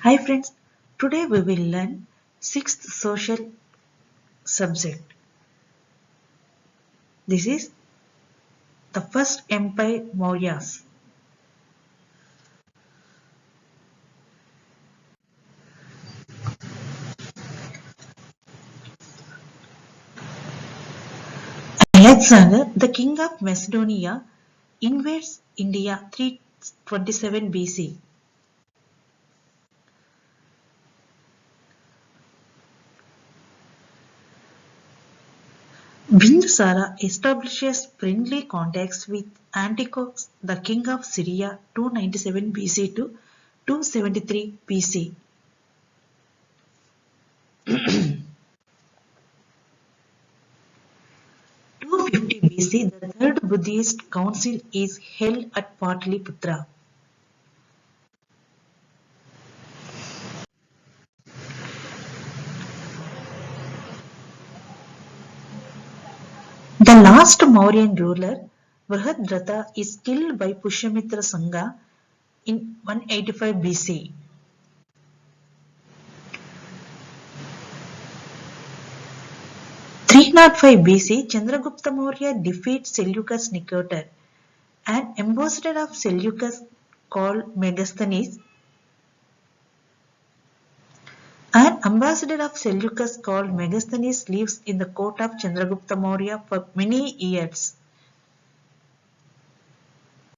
Hi friends, today we will learn sixth social subject. This is the First Empire Mauryas. Alexander, the king of Macedonia, invades India 327 BC. Bindusara establishes friendly contacts with Antiochus, the king of Syria 297 BC to 273 BC. 250 BC, the third Buddhist council is held at Patliputra. The last Mauryan ruler, Vrihadratha, is killed by Pushyamitra Sangha in 185 BC. 305 BC, Chandragupta Maurya defeats Seleucus Nicator. An ambassador of Seleucus called Megasthenes lives in the court of Chandragupta Maurya for many years.